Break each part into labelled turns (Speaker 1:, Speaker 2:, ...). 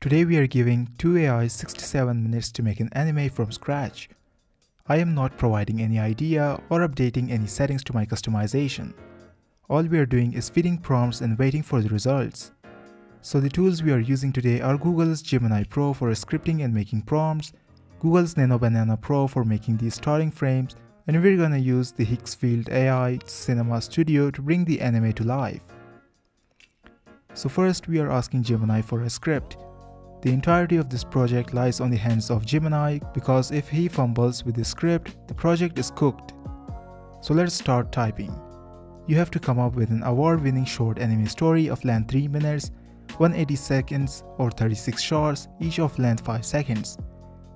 Speaker 1: Today we are giving two AIs 67 minutes to make an anime from scratch. I am not providing any idea or updating any settings to my customization. All we are doing is feeding prompts and waiting for the results. So the tools we are using today are Google's Gemini Pro for scripting and making prompts, Google's Nano Banana Pro for making these starting frames, and we're gonna use the Higgsfield AI Cinema Studio to bring the anime to life. So first we are asking Gemini for a script. The entirety of this project lies on the hands of Gemini because if he fumbles with the script, the project is cooked. So let's start typing. You have to come up with an award-winning short anime story of length 3 minutes, 180 seconds or 36 shots, each of length 5 seconds.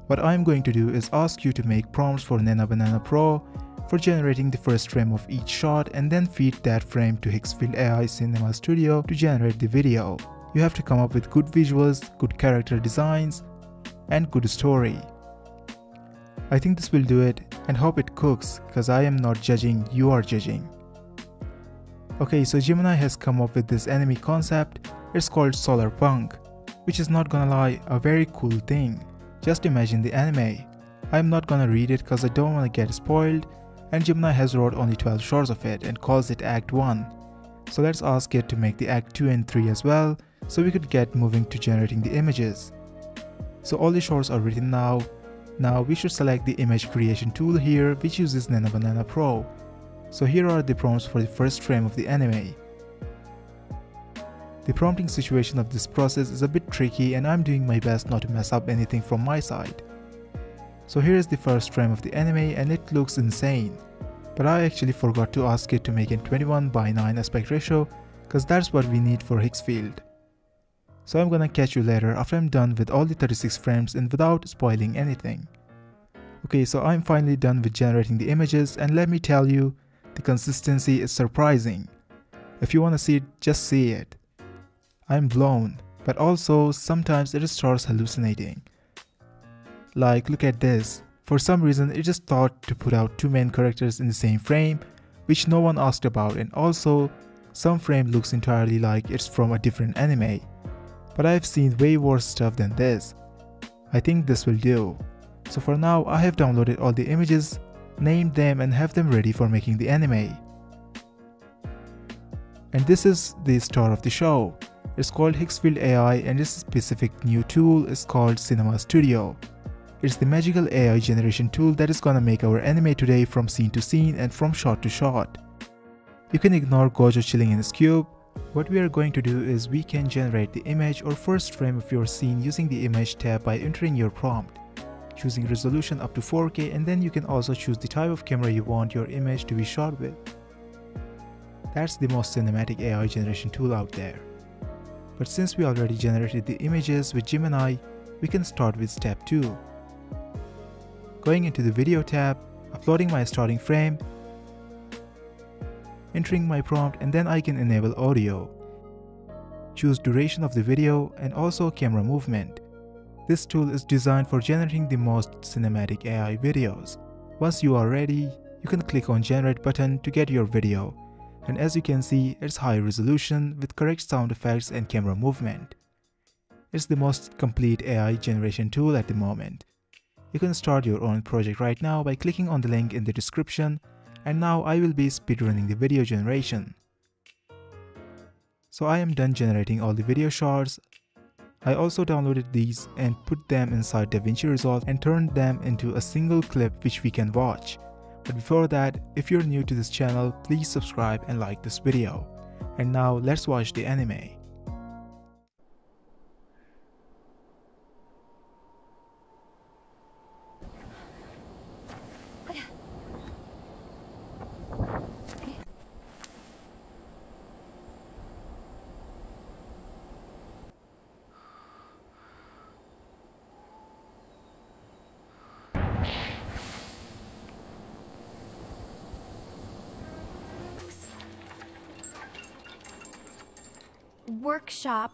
Speaker 1: What I'm going to do is ask you to make prompts for Nano Banana Pro for generating the first frame of each shot and then feed that frame to Higgsfield AI Cinema Studio to generate the video. You have to come up with good visuals, good character designs, and good story. I think this will do it and hope it cooks because I am not judging, you are judging. Okay, so Gemini has come up with this anime concept. It's called Solar Punk, which is not gonna lie, a very cool thing. Just imagine the anime. I'm not gonna read it cause I don't wanna get spoiled, and Gemini has wrote only 12 shots of it and calls it Act 1. So let's ask it to make the Act 2 and 3 as well, so we could get moving to generating the images. So all the shots are written now. Now we should select the image creation tool here, which uses Nano Banana Pro. So here are the prompts for the first frame of the anime. The prompting situation of this process is a bit tricky and I'm doing my best not to mess up anything from my side. So here is the first frame of the anime and it looks insane. But I actually forgot to ask it to make a 21:9 aspect ratio because that's what we need for Higgsfield. So I'm gonna catch you later after I'm done with all the 36 frames and without spoiling anything. Okay, so I'm finally done with generating the images and let me tell you, the consistency is surprising. If you wanna see it, just see it. I'm blown, but also sometimes it starts hallucinating. Like, look at this. For some reason it just thought to put out two main characters in the same frame, which no one asked about, and also some frame looks entirely like it's from a different anime. But I've seen way worse stuff than this. I think this will do. So for now I have downloaded all the images, named them and have them ready for making the anime. And this is the star of the show. It's called Higgsfield AI and this specific new tool is called Cinema Studio. It's the magical AI generation tool that is gonna make our anime today from scene to scene and from shot to shot. You can ignore Gojo chilling in his cube. What we are going to do is we can generate the image or first frame of your scene using the image tab by entering your prompt, choosing resolution up to 4K, and then you can also choose the type of camera you want your image to be shot with. That's the most cinematic AI generation tool out there. But since we already generated the images with Gemini, we can start with step 2. Going into the video tab, uploading my starting frame, entering my prompt, and then I can enable audio. Choose duration of the video and also camera movement. This tool is designed for generating the most cinematic AI videos. Once you are ready, you can click on generate button to get your video. And as you can see, it's high resolution with correct sound effects and camera movement. It's the most complete AI generation tool at the moment. You can start your own project right now by clicking on the link in the description, and now I will be speedrunning the video generation. So I am done generating all the video shots. I also downloaded these and put them inside DaVinci Resolve and turned them into a single clip which we can watch. But before that, if you're new to this channel, please subscribe and like this video. And now let's watch the anime.
Speaker 2: Workshop.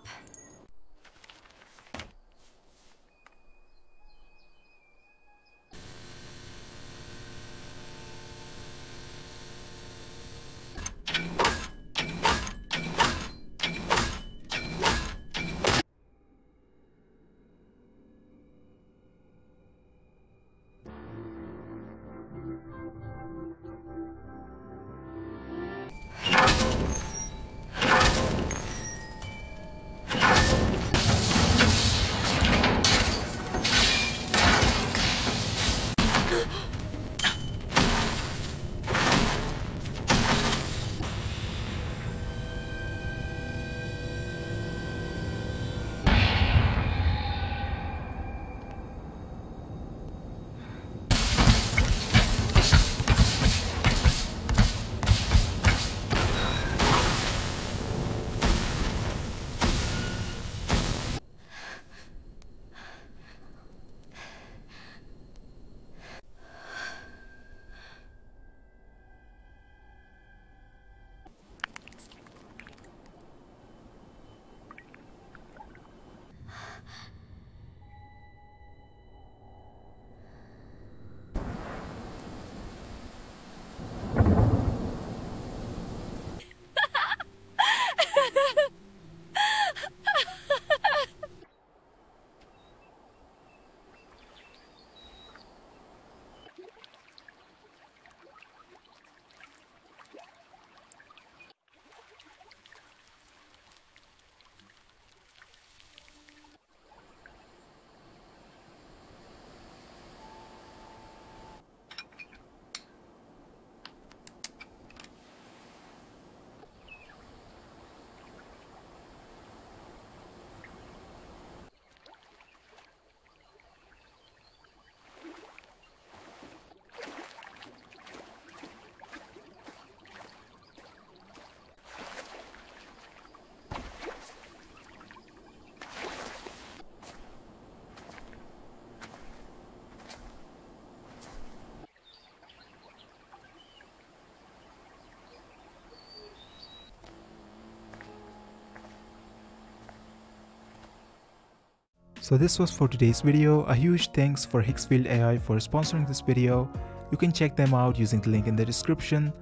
Speaker 1: So this was for today's video. A huge thanks for Higgsfield AI for sponsoring this video. You can check them out using the link in the description.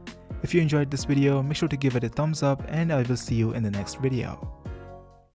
Speaker 1: If you enjoyed this video, make sure to give it a thumbs up and I will see you in the next video.